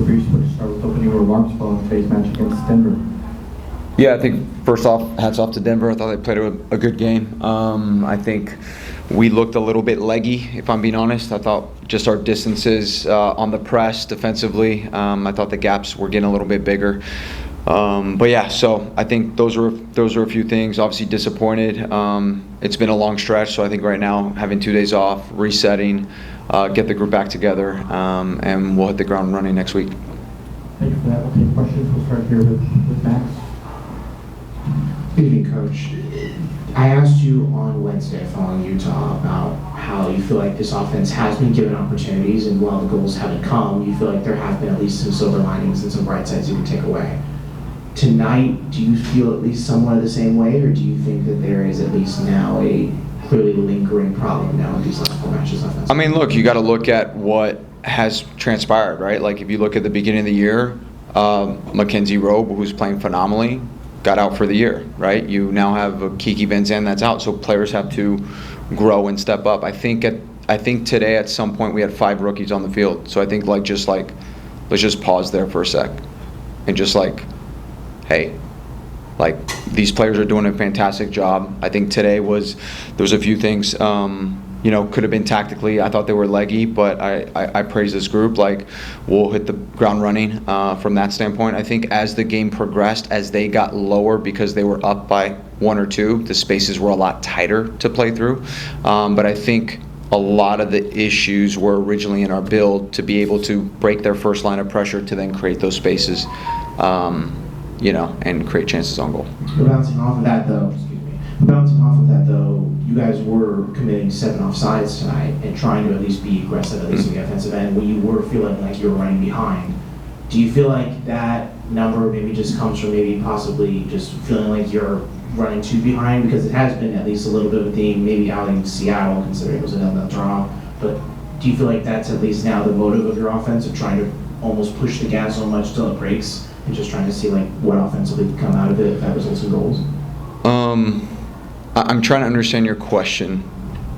Fabrice, we'll start with opening remarks following today's match against Denver. Yeah, I think first off, hats off to Denver. I thought they played a good game. I think we looked a little bit leggy, if I'm being honest. I thought just our distances on the press defensively, I thought the gaps were getting a little bit bigger. But yeah, so I think those are a few things. Obviously disappointed. It's been a long stretch, so I think right now having 2 days off, resetting, get the group back together, and we'll hit the ground running next week. Thank you for that. We'll take questions. We'll start here with Max. Good evening, Coach. I asked you on Wednesday following Utah about how you feel like this offense has been given opportunities, and while the goals haven't come, you feel like there have been at least some silver linings and some bright sides you can take away. Tonight, do you feel at least somewhat the same way, or do you think that there is at least now a clearly lingering problem now in these last 4 matches offensively? I mean, look, you got to look at what has transpired, right? Like if you look at the beginning of the year, Mackenzie Robe, who's playing phenomenally, got out for the year, right? You now have a Kiki Van Zandt that's out, so players have to grow and step up. I think today at some point we had 5 rookies on the field, so I think let's just pause there for a sec and just hey, these players are doing a fantastic job. I think today there was a few things, could have been tactically. I thought they were leggy, but I praise this group. We'll hit the ground running from that standpoint. I think as the game progressed, as they got lower because they were up by 1 or 2, the spaces were a lot tighter to play through. But I think a lot of the issues were originally in our build to be able to break their first line of pressure to then create those spaces. And create chances on goal. Bouncing off of that, though, you guys were committing 7 offsides tonight and trying to at least be aggressive, at least in the offensive end, when you were feeling like you were running behind. Do you feel like that number maybe just comes from maybe possibly just feeling like you're running too behind? Because it has been at least a little bit of a theme, maybe out in Seattle, considering it was a 0-0 draw. But do you feel like that's at least now the motive of your offense, of trying to almost push the gas so much till it breaks, and just trying to see what offensively can come out of it if that results in goals? I'm trying to understand your question.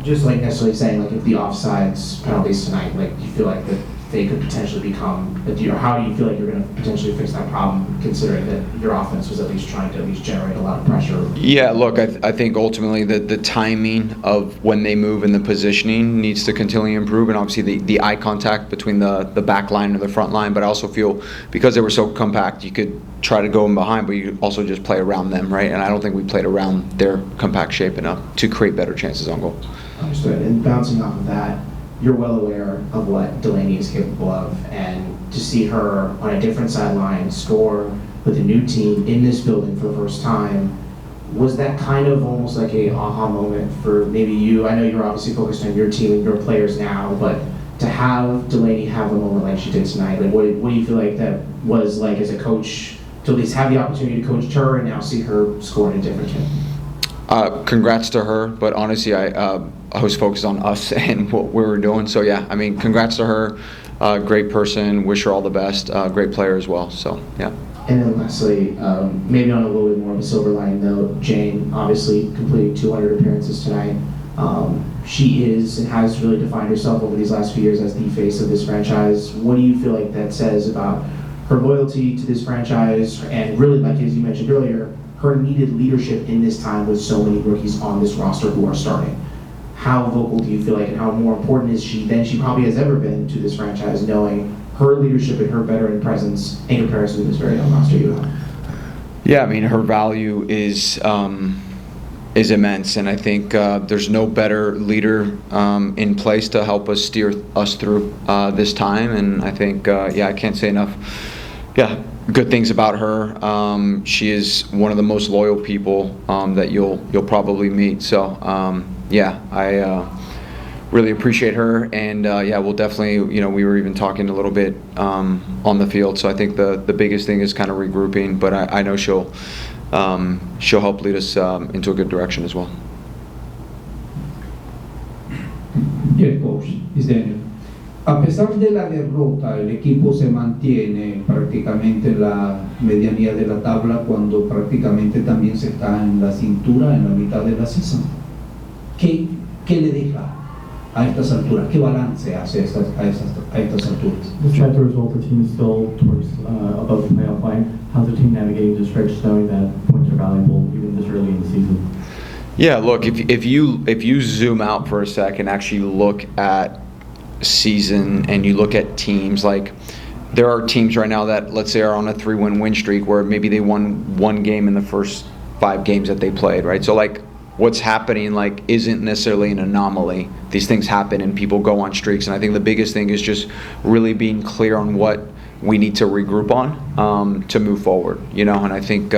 Just necessarily saying if the offsides penalties tonight, you feel like that they could potentially become, how do you feel like you're going to potentially fix that problem, considering that your offense was at least trying to generate a lot of pressure? Yeah, look, I think ultimately the timing of when they move and the positioning needs to continually improve, and obviously the eye contact between the back line and the front line. But I also feel because they were so compact, you could try to go in behind, but you could also just play around them, right? And I don't think we played around their compact shape enough to create better chances on goal. Understood. And bouncing off of that, you're well aware of what Delaney is capable of, and to see her on a different sideline score with a new team in this building for the first time, was that kind of almost like a aha moment for maybe you? I know you're obviously focused on your team and your players now, but to have Delaney have a moment like she did tonight, what do you feel like that was like as a coach, to at least have the opportunity to coach her and now see her score in a different game? Congrats to her, but honestly, I was focused on us and what we were doing. So yeah, I mean, congrats to her. Great person. Wish her all the best. Great player as well. So yeah. And then lastly, maybe on a little bit more of a silver lining note, Jane obviously completing 200 appearances tonight. She is and has really defined herself over these last few years as the face of this franchise. What do you feel like that says about her loyalty to this franchise, and really, like as you mentioned earlier, her needed leadership in this time with so many rookies on this roster who are starting? How vocal do you feel like, and how more important is she than she probably has ever been to this franchise, knowing her leadership and her veteran presence in comparison to this very young roster you have? Yeah, I mean, her value is immense, and I think there's no better leader in place to help us steer us through this time. And I think, I can't say enough. Yeah, good things about her. She is one of the most loyal people that you'll probably meet. So I really appreciate her, and we'll definitely, we were even talking a little bit on the field. So I think the biggest thing is kind of regrouping, but I know she'll help lead us into a good direction as well. Yeah, coach, is Daniel. A pesar de la derrota, el equipo se mantiene prácticamente en la medianía de la tabla cuando prácticamente también se está en la cintura en la mitad de la season. ¿Qué le deja a estas alturas? ¿Qué balance hace a estas alturas? Despite the result, the team is still towards above the playoff line. How's the team navigating the stretch, knowing that points are valuable even this early in the season? Yeah, look, if you zoom out for a second, actually look at season and you look at teams, like there are teams right now that, let's say, are on a 3-win win streak where maybe they won one game in the first 5 games that they played, right? So like what's happening like isn't necessarily an anomaly. These things happen and people go on streaks, and I think the biggest thing is just really being clear on what we need to regroup on to move forward, you know. And I think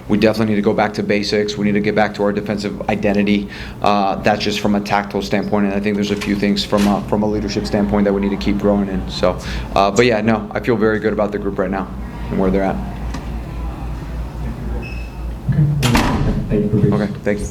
we definitely need to go back to basics. We need to get back to our defensive identity. That's just from a tactical standpoint, and I think there's a few things from a leadership standpoint that we need to keep growing in. So, but yeah, no, I feel very good about the group right now and where they're at. Thank you, Fabrice. Okay, thank you.